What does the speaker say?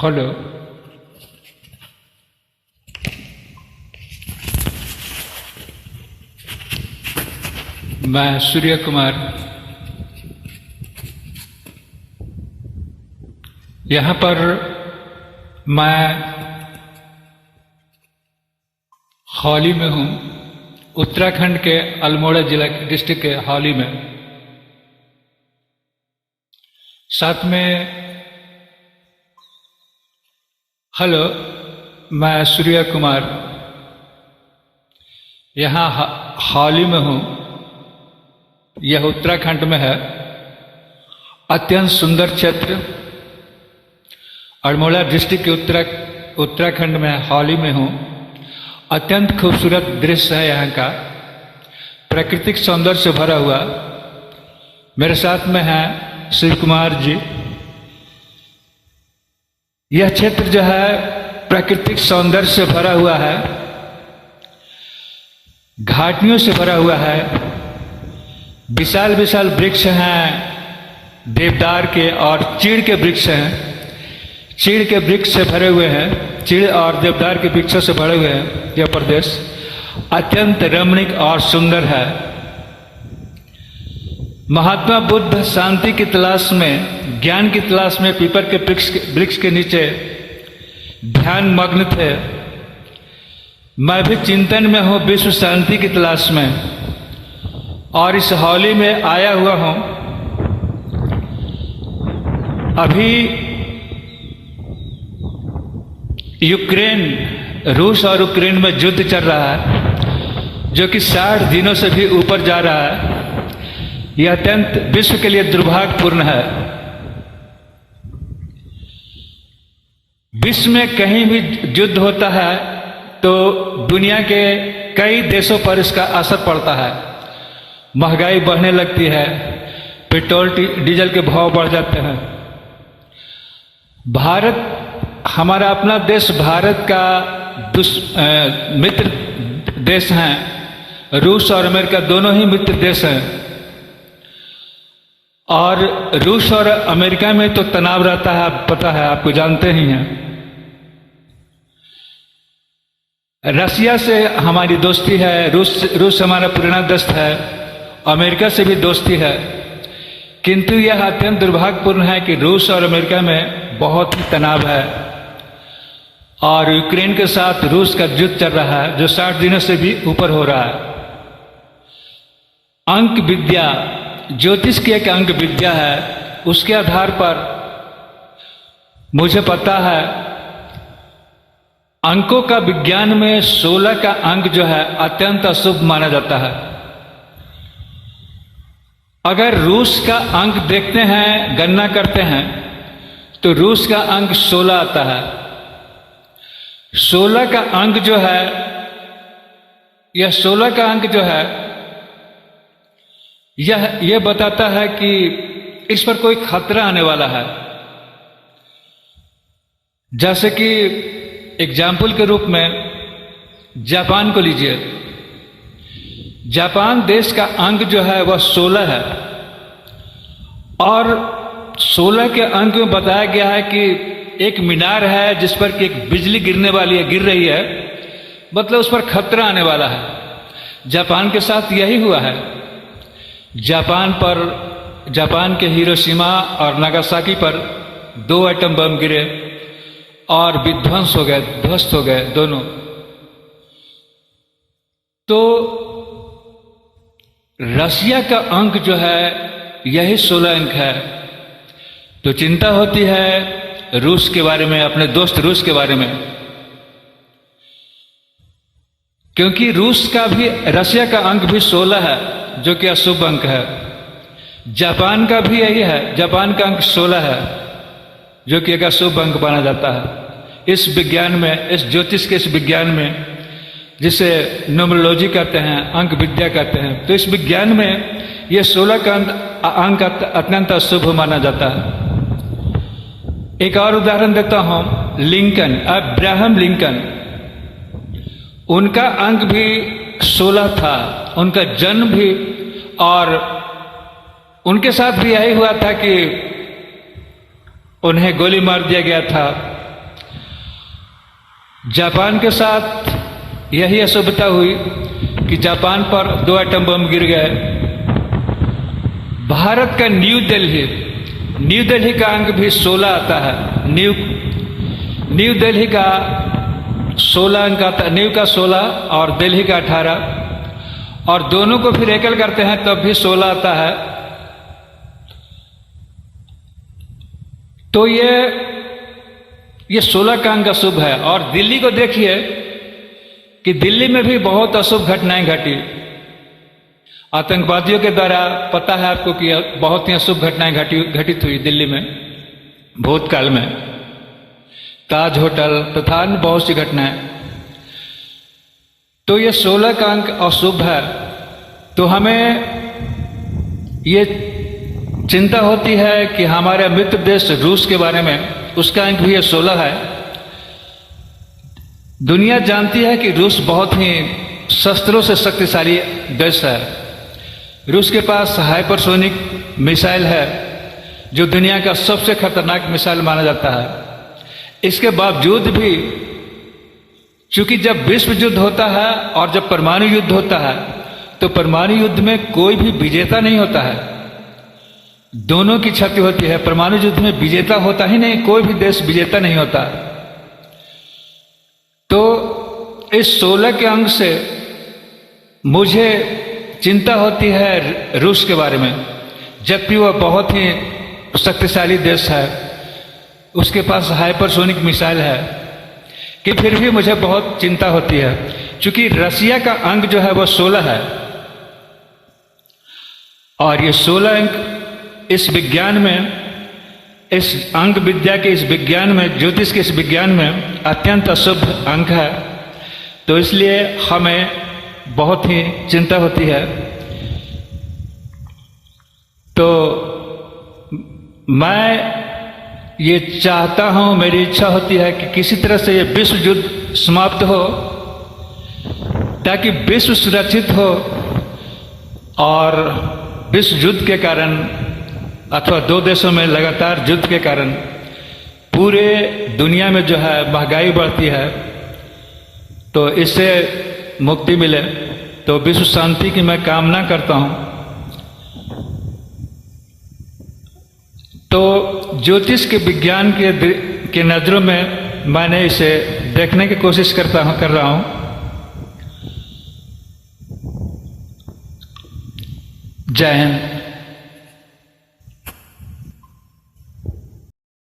Hello. मैं सूर्य कुमार यहाँ पर मैं हौली में हूँ, उत्तराखंड के अल्मोड़ा जिला डिस्ट्रिक्ट के हौली में। साथ में हेलो, मैं सूर्य कुमार यहाँ हौली में हूँ। यह उत्तराखंड में है, अत्यंत सुंदर क्षेत्र अल्मोड़ा डिस्ट्रिक्ट के उत्तराखंड में हौली में हूँ। अत्यंत खूबसूरत दृश्य है यहाँ का, प्राकृतिक सौंदर्य से भरा हुआ। मेरे साथ में हैं शिव कुमार जी। यह क्षेत्र जो है प्राकृतिक सौंदर्य से भरा हुआ है, घाटियों से भरा हुआ है। विशाल विशाल वृक्ष हैं देवदार के और चीड़ के वृक्ष हैं। चीड़ के वृक्ष से भरे हुए हैं, चीड़ और देवदार के वृक्षों से भरे हुए हैं। यह प्रदेश अत्यंत रमणीक और सुंदर है। महात्मा बुद्ध शांति की तलाश में, ज्ञान की तलाश में पीपल के वृक्ष के नीचे ध्यान मग्न थे। मैं भी चिंतन में हूँ विश्व शांति की तलाश में, और इस हौली में आया हुआ हूँ। अभी रूस और यूक्रेन में युद्ध चल रहा है, जो कि 60 दिनों से भी ऊपर जा रहा है। यह अत्यंत विश्व के लिए दुर्भाग्यपूर्ण है। विश्व में कहीं भी युद्ध होता है तो दुनिया के कई देशों पर इसका असर पड़ता है। महंगाई बढ़ने लगती है, पेट्रोल डीजल के भाव बढ़ जाते हैं। भारत, हमारा अपना देश भारत का मित्र देश हैं। रूस और अमेरिका दोनों ही मित्र देश हैं, और रूस और अमेरिका में तो तनाव रहता है, पता है, आपको जानते ही हैं। रशिया से हमारी दोस्ती है, रूस हमारा पुराना दोस्त है, अमेरिका से भी दोस्ती है। किंतु यह अत्यंत दुर्भाग्यपूर्ण है कि रूस और अमेरिका में बहुत ही तनाव है, और यूक्रेन के साथ रूस का युद्ध चल रहा है, जो 60 दिनों से भी ऊपर हो रहा है। अंक विद्या, ज्योतिष की एक अंक विद्या है, उसके आधार पर मुझे पता है अंकों का विज्ञान में 16 का अंक जो है अत्यंत अशुभ माना जाता है। अगर रूस का अंक देखते हैं, गणना करते हैं, तो रूस का अंक 16 आता है। 16 का अंक जो है, यह 16 का अंक जो है यह बताता है कि इस पर कोई खतरा आने वाला है। जैसे कि एग्जाम्पल के रूप में जापान को लीजिए। जापान देश का अंक जो है वह 16 है, और 16 के अंक में बताया गया है कि एक मीनार है जिस पर कि एक बिजली गिरने वाली है, गिर रही है, मतलब उस पर खतरा आने वाला है। जापान के साथ यही हुआ है। जापान के हिरोशिमा और नागासाकी पर 2 एटम बम गिरे और विध्वंस हो गए, ध्वस्त हो गए दोनों। तो रशिया का अंक जो है यही 16 अंक है। तो चिंता होती है रूस के बारे में, अपने दोस्त रूस के बारे में, क्योंकि रशिया का अंक भी 16 है, जो कि अशुभ अंक है। जापान का भी यही है, जापान का अंक 16 है, जो कि एक अशुभ अंक माना जाता है। इस विज्ञान में, इस ज्योतिष के इस विज्ञान में, जिसे न्यूमरोलॉजी कहते हैं, अंक विद्या कहते हैं, तो इस विज्ञान में यह 16 का अंक अत्यंत अशुभ माना जाता है। एक और उदाहरण देता हूं, अब्राहम लिंकन, उनका अंक भी 16 था, उनका जन्म भी, और उनके साथ भी यही हुआ था कि उन्हें गोली मार दिया गया था जापान के साथ यही अशुभता हुई कि जापान पर 2 एटम बम गिर गए। भारत का न्यू दिल्ली का अंक भी 16 आता है। न्यू दिल्ली का 16 अंक आता है, न्यू का 16 और दिल्ली का 18, और दोनों को फिर एकल करते हैं तब भी 16 आता है। तो ये 16 का अंक अशुभ है। और दिल्ली को देखिए कि दिल्ली में भी बहुत अशुभ घटनाएं घटी। आतंकवादियों के द्वारा, पता है आपको कि बहुत ही अशुभ घटनाएं घटित हुई दिल्ली में भूतकाल में, ताज होटल तथा अन्य बहुत सी घटनाएं। तो ये 16 का अंक अशुभ है। तो हमें ये चिंता होती है कि हमारे मित्र देश रूस के बारे में, उसका अंक भी ये 16 है। दुनिया जानती है कि रूस बहुत ही शस्त्रों से शक्तिशाली देश है। रूस के पास हाइपरसोनिक मिसाइल है जो दुनिया का सबसे खतरनाक मिसाइल माना जाता है। इसके बावजूद भी, चूंकि जब विश्व युद्ध होता है और जब परमाणु युद्ध होता है तो परमाणु युद्ध में कोई भी विजेता नहीं होता है, दोनों की क्षति होती है। परमाणु युद्ध में विजेता होता ही नहीं, कोई भी देश विजेता नहीं होता। तो इस 16 के अंक से मुझे चिंता होती है रूस के बारे में, जबकि वह बहुत ही शक्तिशाली देश है, उसके पास हाइपरसोनिक मिसाइल है, कि फिर भी मुझे बहुत चिंता होती है। क्योंकि रसिया का अंक जो है वह 16 है, और ये 16 अंक इस विज्ञान में, इस अंक विद्या के इस विज्ञान में, ज्योतिष के इस विज्ञान में अत्यंत अशुभ अंक है। तो इसलिए हमें बहुत ही चिंता होती है। तो मैं ये चाहता हूं, मेरी इच्छा होती है कि किसी तरह से ये विश्व युद्ध समाप्त हो, ताकि विश्व सुरक्षित हो और विश्व युद्ध के कारण अथवा 2 देशों में लगातार युद्ध के कारण पूरे दुनिया में जो है महंगाई बढ़ती है, तो इससे मुक्ति मिले। तो विश्व शांति की मैं कामना करता हूं। तो ज्योतिष के विज्ञान के नजरों में मैंने इसे देखने की कोशिश कर रहा हूं। जय हिंद।